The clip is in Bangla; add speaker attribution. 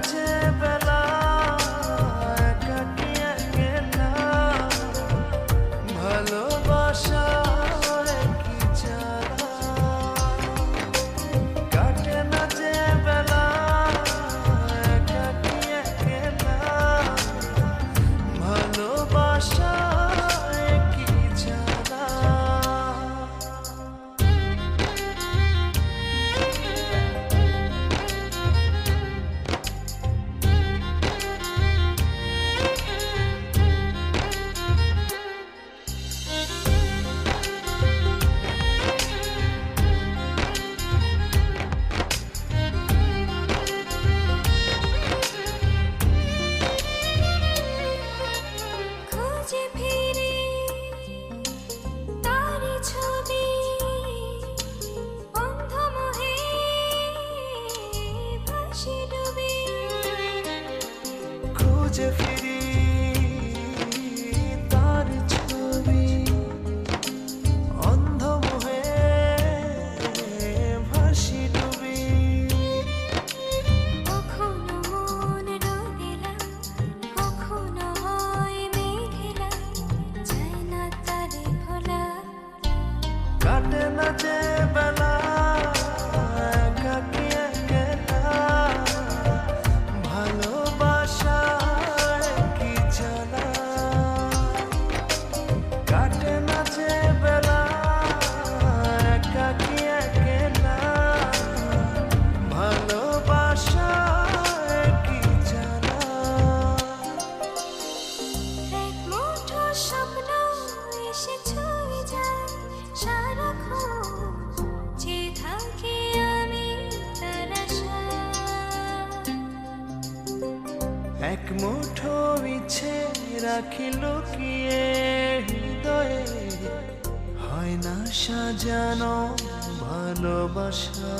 Speaker 1: যে বেলা একাকী একলা ভালোবাসা কি জ্বালা কাটে না যে বেলা একাকী একলা ভালোবাসা কি জ্বালা খুঁজে ফিরি তার ছবি অন্ধ মোহে ভাসি ডুবি
Speaker 2: কখনো মন রঙিলা কখনো হয় মেঘলা যায় না তারে ভোলা
Speaker 1: কাটে না যে বেলা একাকী একলা ভালোবাসা কি জ্বালা কাটে না যে বেলা একাকী একলা ভালোবাসা কি জ্বালা
Speaker 2: এক মুঠো স্বপ্ন এসে ছুঁয়ে যায় সারাক্ষণ যে থাকি আমি তার আশায়
Speaker 1: এক মুঠো ইচ্ছে রাখি লুকিয়ে হৃদয়ে হয় না সাজানো ভালোবাসা